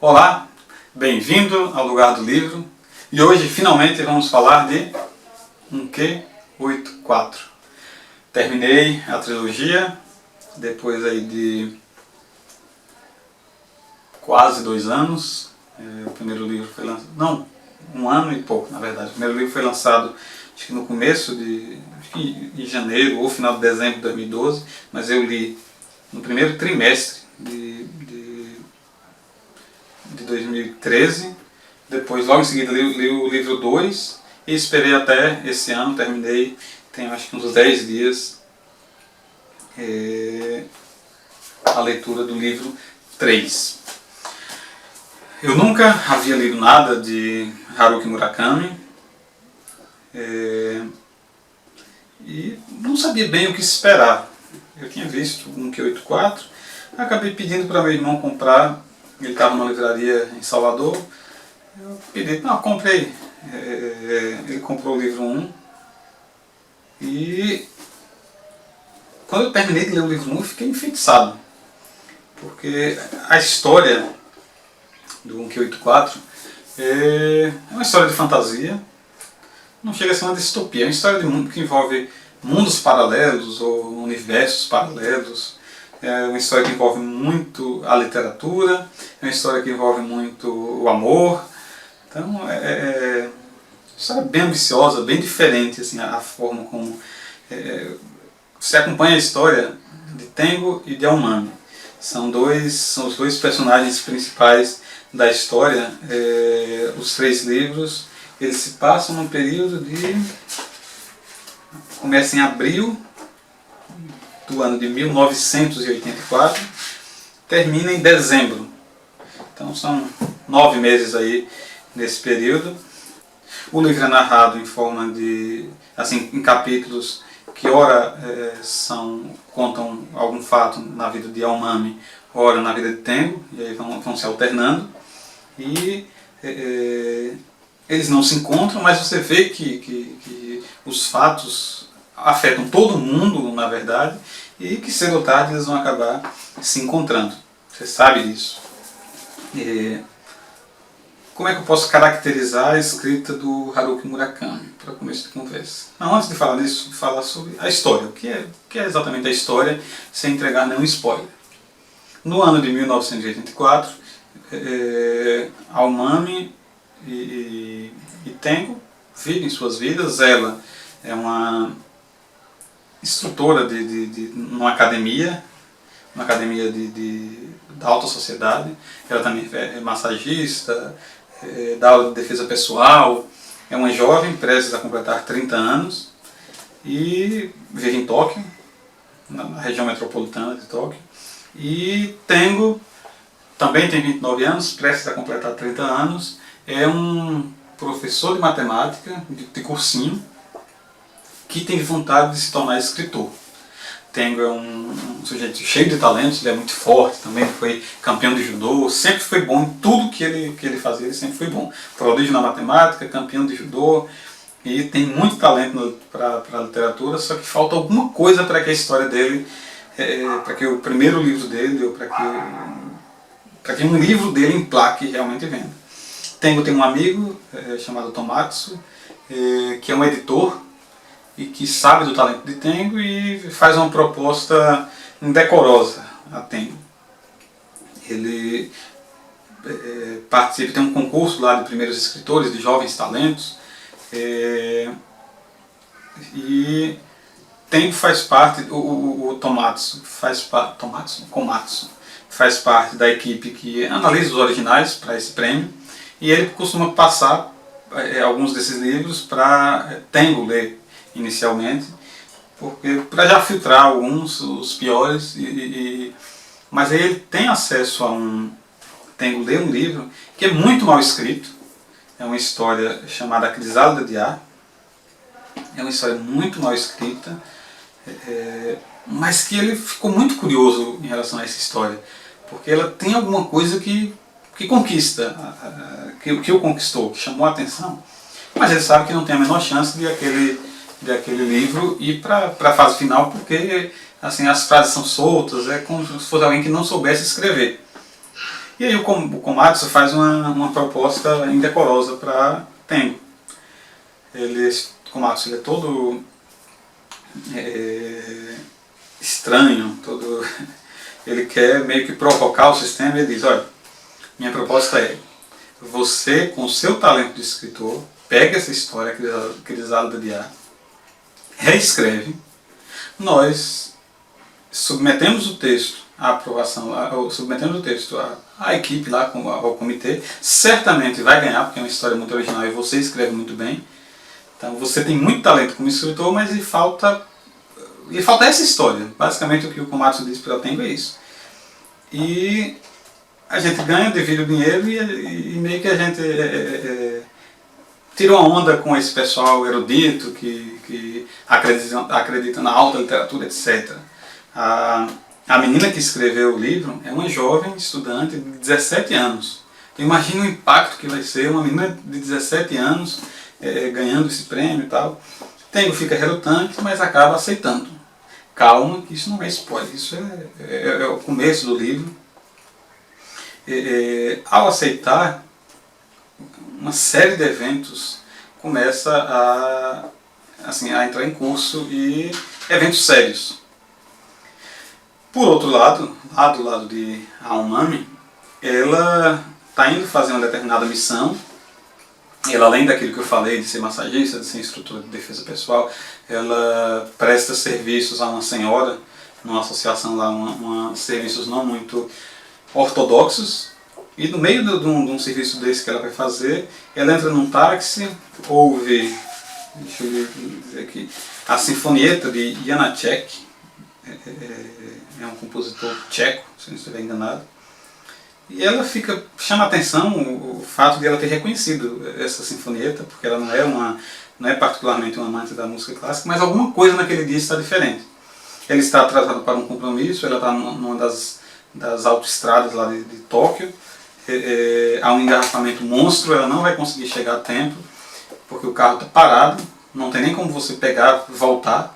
Olá, bem-vindo ao Lugar do Livro e hoje finalmente vamos falar de Um Q84. Terminei a trilogia depois aí de quase 2 anos. O primeiro livro foi lançado, não, 1 ano e pouco na verdade. O primeiro livro foi lançado acho que no começo de janeiro ou final de dezembro de 2012, mas eu li no primeiro trimestre de 2013, depois logo em seguida li o livro 2 e esperei até esse ano, terminei, tem acho que uns 10 dias a leitura do livro 3. Eu nunca havia lido nada de Haruki Murakami e não sabia bem o que esperar. Eu tinha visto um Q84, acabei pedindo para meu irmão comprar. Ele estava numa livraria em Salvador, eu pedi, não, comprei. Ele comprou o livro 1 e quando eu terminei de ler o livro 1 eu fiquei enfeitiçado, porque a história do 1Q84 é uma história de fantasia, não chega a ser uma distopia, é uma história de mundo que envolve mundos paralelos ou universos paralelos. É uma história que envolve muito a literatura, é uma história que envolve muito o amor. Então é uma história bem ambiciosa, bem diferente assim, a forma como você acompanha a história de Tengo e de Aomami. São os dois personagens principais da história. Os 3 livros eles se passam num período de... começa em abril do ano de 1984, termina em dezembro. Então são 9 meses aí nesse período. O livro é narrado em forma de, assim, em capítulos que ora contam algum fato na vida de Aomami, ora na vida de Tengo, e aí vão se alternando. E eles não se encontram, mas você vê que os fatos afetam todo mundo, na verdade, e que cedo ou tarde eles vão acabar se encontrando. Você sabe disso. Como é que eu posso caracterizar a escrita do Haruki Murakami, para começo de conversa? Não, antes de falar disso, falar sobre a história. O que é exatamente a história, sem entregar nenhum spoiler. No ano de 1984, Aomami e Tengo vivem suas vidas. Ela é uma instrutora numa academia da alta sociedade. Ela também é massagista, dá aula de defesa pessoal, é uma jovem prestes a completar 30 anos e vive em Tóquio, na região metropolitana de Tóquio. E Tengo também tem 29 anos, prestes a completar 30 anos, é um professor de matemática, de cursinho, que tem vontade de se tornar escritor. Tengo é um sujeito cheio de talentos, ele é muito forte, também foi campeão de judô, sempre foi bom em tudo que ele fazia, ele sempre foi bom. Prodígio na matemática, campeão de judô, e tem muito talento para a literatura, só que falta alguma coisa para que a história dele, para que o primeiro livro dele, ou para que um livro dele emplaque realmente venda. Tengo tem um amigo chamado Tomatsu, que é um editor, e que sabe do talento de Tengo e faz uma proposta indecorosa a Tengo. Ele participa, tem um concurso lá de primeiros escritores, de jovens talentos, e Tengo faz parte, o Tomatsu Komatsu faz parte da equipe que analisa os originais para esse prêmio, e ele costuma passar alguns desses livros para Tengo ler inicialmente, porque para já filtrar alguns, os piores, mas aí ele tem acesso a Tengo lê um livro que é muito mal escrito, é uma história chamada A Crisálida de Ar, é uma história muito mal escrita, mas que ele ficou muito curioso em relação a essa história, porque ela tem alguma coisa que conquista, que o conquistou, que chamou a atenção, mas ele sabe que não tem a menor chance de aquele livro ir para a fase final, porque assim, as frases são soltas, é como se fosse alguém que não soubesse escrever. E aí o Komatsu faz uma proposta indecorosa para Tengo. Komatsu ele é todo estranho, todo ele quer meio que provocar o sistema e ele diz, olha, minha proposta é, você com o seu talento de escritor, pega essa história Crisálida de Ar, reescreve, nós submetemos o texto à aprovação, submetemos o texto à equipe lá, ao comitê, certamente vai ganhar, porque é uma história muito original e você escreve muito bem. Então você tem muito talento como escritor, mas lhe falta essa história. Basicamente o que o Komatsu diz para o Tengo é isso. E a gente ganha, divide o dinheiro e meio que a gente tira uma onda com esse pessoal erudito que acredita na alta literatura, etc. A menina que escreveu o livro é uma jovem estudante de 17 anos. Então imagina o impacto que vai ser uma menina de 17 anos ganhando esse prêmio e tal. Tengo fica relutante, mas acaba aceitando. Calma, que isso não é spoiler, isso é o começo do livro. Ao aceitar, uma série de eventos começa a entrar em curso, e eventos sérios. Por outro lado, lá do lado de Aomami, ela está indo fazer uma determinada missão. Ela, além daquilo que eu falei, de ser massagista, de ser instrutora de defesa pessoal, ela presta serviços a uma senhora, numa associação lá, serviços não muito ortodoxos, e no meio de um serviço desse que ela vai fazer, ela entra num táxi, ouve, deixa eu dizer aqui, a Sinfonieta de Janáček, é um compositor tcheco, se não estiver enganado. E ela chama a atenção o fato de ela ter reconhecido essa sinfonieta, porque ela não é particularmente uma amante da música clássica, mas alguma coisa naquele dia está diferente. Ela está atrasada para um compromisso, ela está numa das autoestradas lá de Tóquio, há um engarrafamento monstro, ela não vai conseguir chegar a tempo, porque o carro está parado, não tem nem como você pegar e voltar.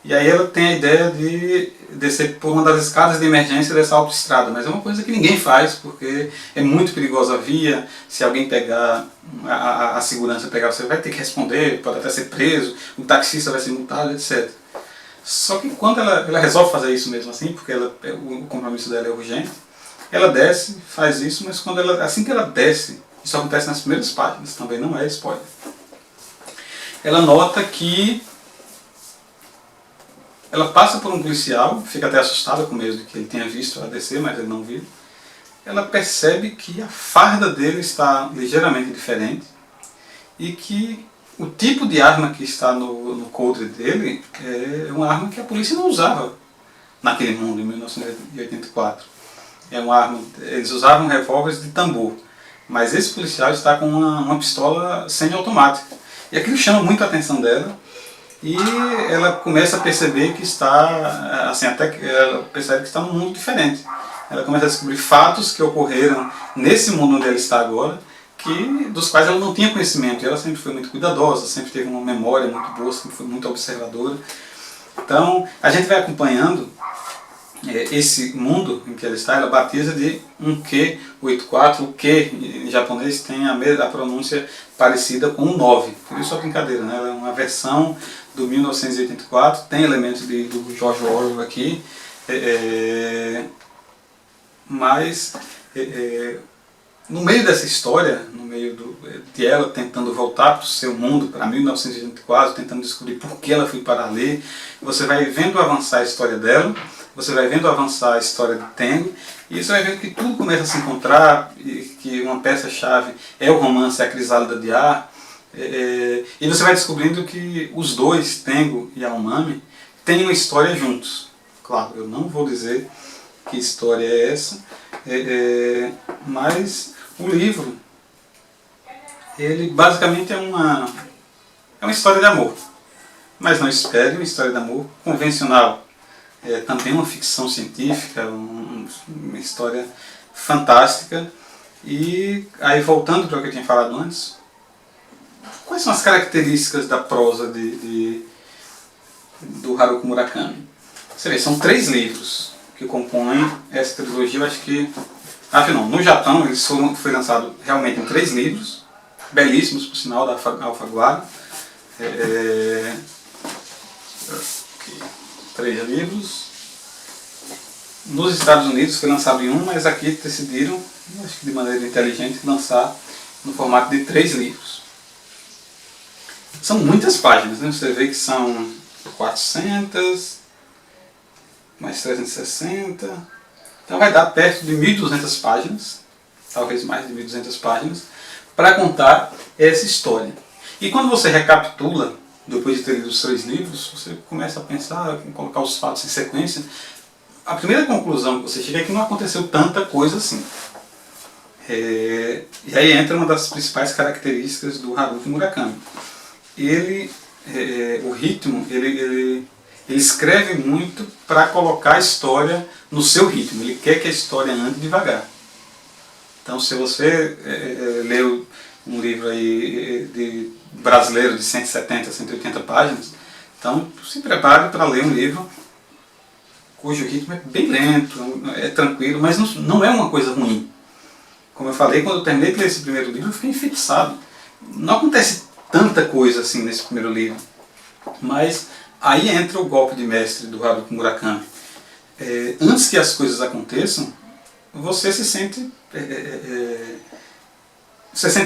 E aí ela tem a ideia de descer por uma das escadas de emergência dessa autoestrada, mas é uma coisa que ninguém faz, porque é muito perigosa a via. Se alguém pegar, a segurança pegar, você vai ter que responder, pode até ser preso, o taxista vai ser multado, etc. Só que quando ela resolve fazer isso mesmo assim, porque o compromisso dela é urgente, ela desce, faz isso, mas assim que ela desce, isso acontece nas primeiras páginas, também não é spoiler, ela nota que ela passa por um policial, fica até assustada com medo de que ele tenha visto ela descer, mas ele não viu. Ela percebe que a farda dele está ligeiramente diferente e que o tipo de arma que está no coldre dele é uma arma que a polícia não usava naquele mundo, em 1984. É uma arma, eles usavam revólveres de tambor, mas esse policial está com uma pistola semiautomática. E aquilo chama muito a atenção dela. E ela começa a perceber que está, assim, até que ela percebe que está num mundo diferente. Ela começa a descobrir fatos que ocorreram nesse mundo onde ela está agora, dos quais ela não tinha conhecimento. E ela sempre foi muito cuidadosa, sempre teve uma memória muito boa, sempre foi muito observadora. Então, a gente vai acompanhando esse mundo em que ela está. Ela batiza de Unke84. O que em japonês tem a pronúncia parecida com o 9, por isso a brincadeira, né? Ela é uma versão do 1984, tem elementos do George Orwell aqui, mas no meio dessa história, no meio de ela tentando voltar para o seu mundo, para 1984, tentando descobrir por que ela foi parar ali, você vai vendo avançar a história dela, você vai vendo avançar a história de Tengo, e você vai vendo que tudo começa a se encontrar, e que uma peça-chave é o romance A Crisálida de Ar, e você vai descobrindo que os dois, Tengo e Aomami, têm uma história juntos. Claro, eu não vou dizer que história é essa, mas o livro, ele basicamente é uma história de amor. Mas não espere uma história de amor convencional. É também uma ficção científica, uma história fantástica. E aí, voltando para o que eu tinha falado antes, quais são as características da prosa do Haruki Murakami? Você vê, são 3 livros que compõem essa trilogia. Eu acho que Afinal, no Japão foi lançado realmente em 3 livros, belíssimos por sinal, da Alfaguara. 3 livros. Nos Estados Unidos foi lançado em 1, mas aqui decidiram, acho que de maneira inteligente, lançar no formato de 3 livros. São muitas páginas, né? Você vê que são 400, mais 360, então vai dar perto de 1.200 páginas, talvez mais de 1.200 páginas, para contar essa história. E quando você recapitula, depois de ter lido os 3 livros, você começa a pensar, colocar os fatos em sequência. A primeira conclusão que você chega é que não aconteceu tanta coisa assim. E aí entra uma das principais características do Haruki Murakami. O ritmo, ele escreve muito para colocar a história no seu ritmo. Ele quer que a história ande devagar. Então, se você leu um livro aí de brasileiro de 170, 180 páginas, então se prepare para ler um livro cujo ritmo é bem lento, é tranquilo, mas não é uma coisa ruim. Como eu falei, quando eu terminei de ler esse primeiro livro, eu fiquei enfeitiçado. Não acontece tanta coisa assim nesse primeiro livro, mas aí entra o golpe de mestre do Haruki Murakami. Antes que as coisas aconteçam, você se sente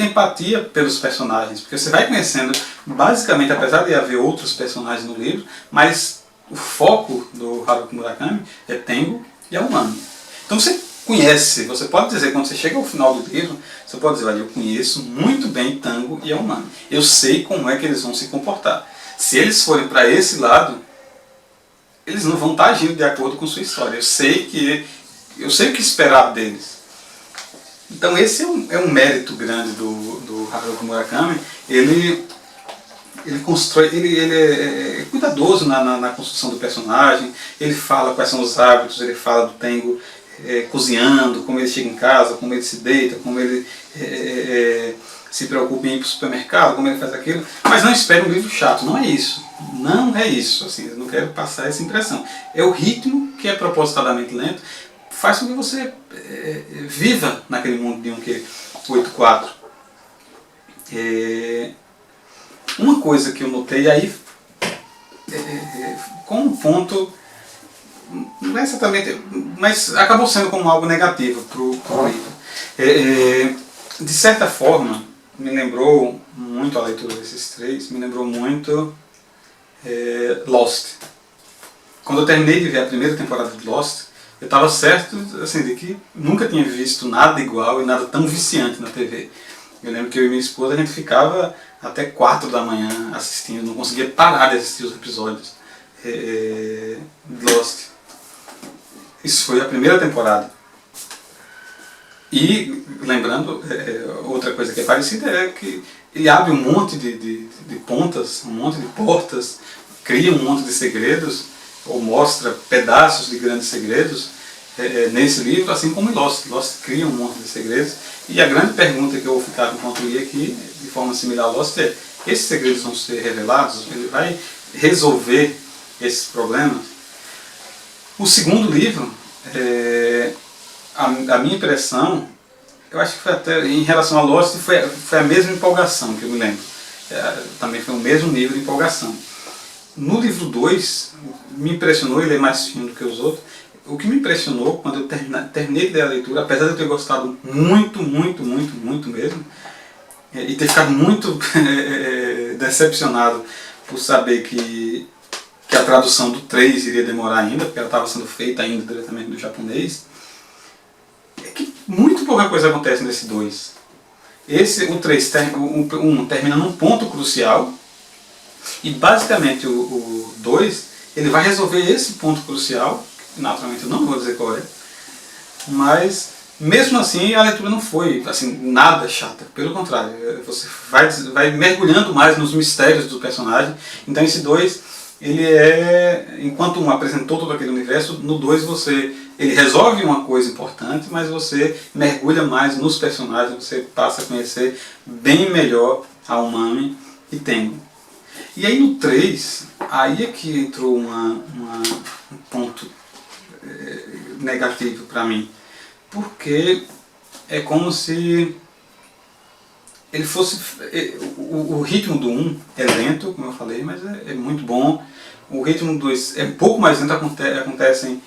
empatia pelos personagens, porque você vai conhecendo, basicamente, apesar de haver outros personagens no livro, mas o foco do Haruki Murakami é Tengo e a Umami. Então você conhece, você pode dizer, quando você chega ao final do livro, você pode dizer, olha, eu conheço muito bem Tengo e a Umami. Eu sei como é que eles vão se comportar. Se eles forem para esse lado, eles não vão estar agindo de acordo com sua história. Eu sei o que esperar deles. Então esse é um mérito grande do Haruki Murakami. Ele constrói, ele é cuidadoso na construção do personagem. Ele fala quais são os hábitos, ele fala do Tengo cozinhando, como ele chega em casa, como ele se deita, como ele se preocupa em ir para o supermercado, como ele faz aquilo. Mas não espere um livro chato, não é isso. Não é isso, assim, eu não quero passar essa impressão. É o ritmo, que é propositadamente lento, faz com que você viva naquele mundo de 1Q84. Uma coisa que eu notei aí, com um ponto, não é exatamente, mas acabou sendo como algo negativo para o livro. De certa forma, me lembrou muito a leitura desses 3, me lembrou muito Lost. Quando eu terminei de ver a primeira temporada de Lost, eu estava certo assim, de que nunca tinha visto nada igual e nada tão viciante na TV. Eu lembro que eu e minha esposa, a gente ficava até 4 da manhã assistindo, não conseguia parar de assistir os episódios de Lost. Isso foi a primeira temporada. E, lembrando, outra coisa que é parecida é que ele abre um monte de pontas, um monte de portas, cria um monte de segredos, ou mostra pedaços de grandes segredos nesse livro, assim como em Lost. Lost cria um monte de segredos. E a grande pergunta que eu vou ficar enquanto li aqui, de forma similar a Lost, é: esses segredos vão ser revelados? Ele vai resolver esses problemas? O segundo livro, a minha impressão, eu acho que foi até, em relação a Lost, foi a mesma empolgação que eu me lembro. Também foi o mesmo nível de empolgação. No livro 2, me impressionou, ele é mais fino do que os outros. O que me impressionou quando eu terminei de ler a leitura, apesar de eu ter gostado muito, muito, muito, muito mesmo, e ter ficado muito decepcionado por saber que a tradução do 3 iria demorar ainda, porque ela estava sendo feita ainda diretamente do japonês, é que muito pouca coisa acontece nesse 2. O 3 termina num ponto crucial, e basicamente o 2 ele vai resolver esse ponto crucial, que naturalmente eu não vou dizer qual é, mas mesmo assim a leitura não foi assim, nada chata, pelo contrário, você vai mergulhando mais nos mistérios do personagem. Então esse 2, ele enquanto um apresentou todo aquele universo, no 2 ele resolve uma coisa importante, mas você mergulha mais nos personagens, você passa a conhecer bem melhor a Umami e Tengo. E aí no 3, aí é que entrou um ponto negativo para mim, porque é como se ele fosse... O ritmo do 1 é lento, como eu falei, mas é muito bom. O ritmo do 2 é um pouco mais lento, acontecem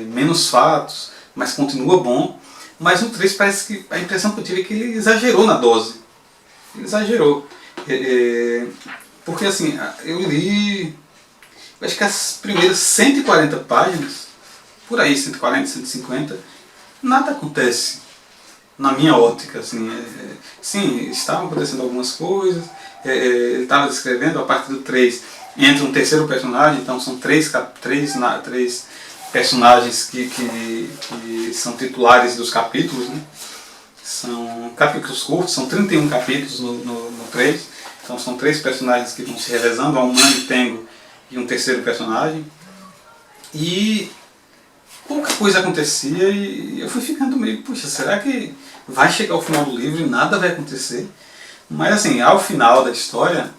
menos fatos, mas continua bom. Mas no 3 parece que a impressão que eu tive é que ele exagerou na dose. Ele exagerou. Porque assim, eu li, eu acho que as primeiras 140 páginas, por aí, 140, 150, nada acontece na minha ótica. Assim, sim, estavam acontecendo algumas coisas, ele estava descrevendo, a partir do 3 entra um terceiro personagem, então são três personagens que são titulares dos capítulos, né? São capítulos curtos, são 31 capítulos no 3, então são 3 personagens que vão se revezando, a Humano, Tengo e um terceiro personagem. E pouca coisa acontecia e eu fui ficando meio, puxa, será que vai chegar ao final do livro e nada vai acontecer? Mas assim, ao final da história,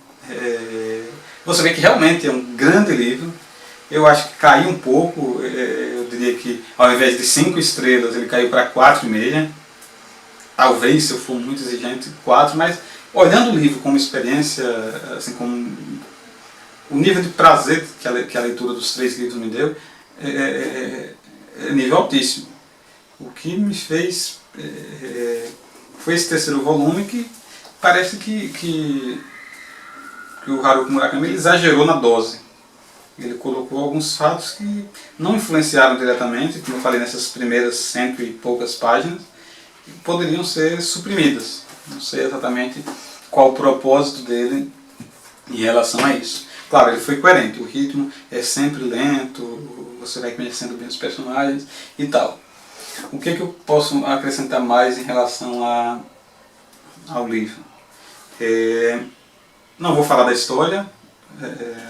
você vê que realmente é um grande livro. Eu acho que caiu um pouco, eu diria que ao invés de 5 estrelas ele caiu para 4,5. Talvez, se eu for muito exigente, 4, mas olhando o livro como experiência, assim, como o nível de prazer que a leitura dos 3 livros me deu, é nível altíssimo. O que me fez foi esse terceiro volume, que parece que o Haruki Murakami ele exagerou na dose. Ele colocou alguns fatos que não influenciaram diretamente, como eu falei, nessas primeiras 100 e poucas páginas, que poderiam ser suprimidas. Não sei exatamente qual o propósito dele em relação a isso. Claro, ele foi coerente, o ritmo é sempre lento, você vai conhecendo bem os personagens e tal. O que eu posso acrescentar mais em relação ao livro? Não vou falar da história,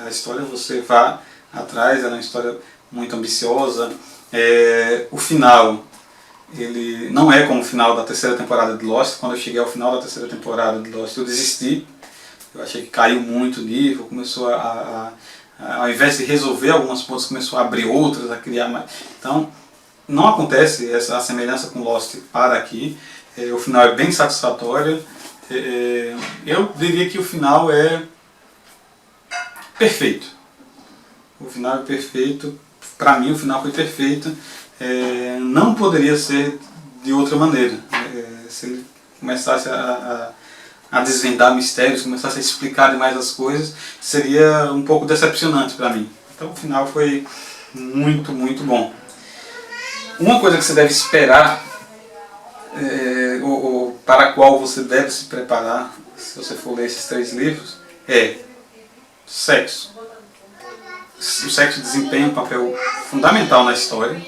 a história você vá atrás, ela é uma história muito ambiciosa. O final, ele não é como o final da terceira temporada de Lost. Quando eu cheguei ao final da terceira temporada de Lost, eu desisti. Eu achei que caiu muito o nível, começou ao invés de resolver algumas pontas, começou a abrir outras, a criar mais. Então, não acontece essa semelhança com Lost para aqui. O final é bem satisfatório. Eu diria que o final é perfeito. O final é perfeito. Para mim, o final foi perfeito. Não poderia ser de outra maneira. Se ele começasse a desvendar mistérios, começasse a explicar demais as coisas, seria um pouco decepcionante para mim. Então o final foi muito, muito bom. Uma coisa que você deve esperar, ou para a qual você deve se preparar, se você for ler esses 3 livros, é sexo. O sexo desempenha um papel fundamental na história.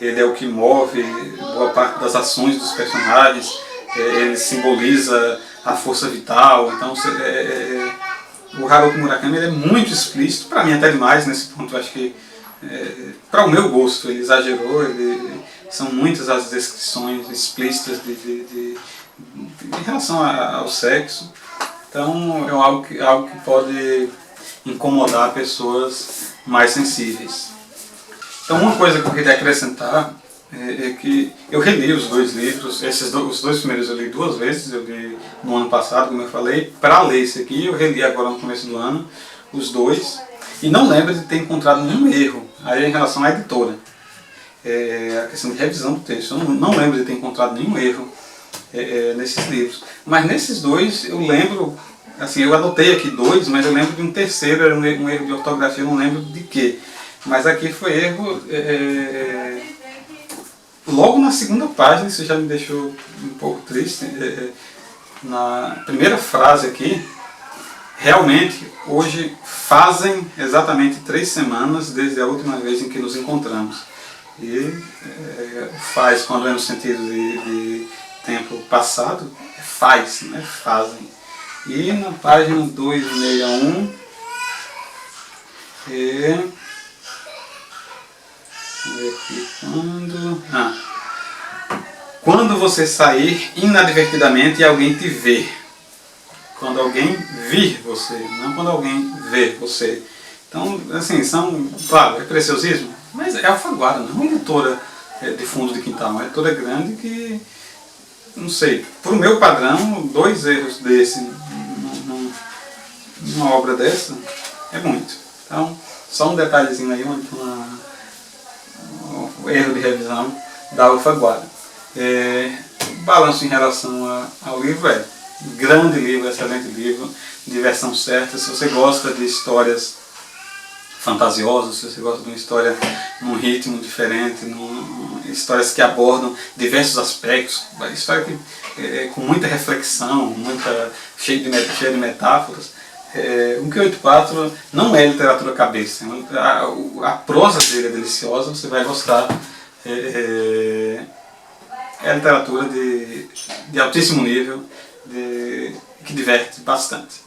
Ele é o que move boa parte das ações dos personagens. Ele simboliza a força vital. Então, o Haruki Murakami ele é muito explícito, para mim até demais nesse ponto. Eu acho que, para o meu gosto, ele exagerou. São muitas as descrições explícitas em relação ao sexo. Então, é algo que pode incomodar pessoas mais sensíveis. Então, uma coisa que eu queria acrescentar é que eu reli os 2 livros. Os 2 primeiros eu li 2 vezes. Eu li no ano passado, como eu falei. Para ler esse aqui, eu reli agora no começo do ano, os 2. E não lembro de ter encontrado nenhum erro aí em relação à editora. A questão de revisão do texto. Eu não lembro de ter encontrado nenhum erro nesses livros. Mas nesses 2 eu lembro, assim, eu anotei aqui 2, mas eu lembro de um terceiro, era um erro de ortografia, eu não lembro de quê. Mas aqui foi erro logo na segunda página, isso já me deixou um pouco triste. Na primeira frase aqui, realmente, hoje fazem exatamente 3 semanas desde a última vez em que nos encontramos. E faz, quando é no sentido de tempo passado, faz, né? Fazem. E na página 261, quando você sair inadvertidamente e alguém te ver. Quando alguém vir você, não quando alguém vê você. Então, assim, claro, é preciosismo, mas é Alfaguara, não é uma editora de fundo de quintal. É toda grande que, não sei, para o meu padrão, 2 erros desse numa obra dessa é muito. Então, só um detalhezinho aí, um erro de revisão da Alfaguara. Balanço em relação ao livro grande livro, excelente livro, diversão certa. Se você gosta de histórias fantasiosas, se você gosta de uma história num ritmo diferente, histórias que abordam diversos aspectos, história que, com muita reflexão, cheia de metáforas, o 184 não é literatura cabeça. A prosa dele é deliciosa, você vai gostar. É literatura de altíssimo nível, que diverte bastante.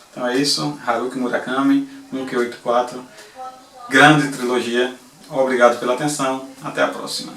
Então é isso, Haruki Murakami, 184, grande trilogia. Obrigado pela atenção, até a próxima.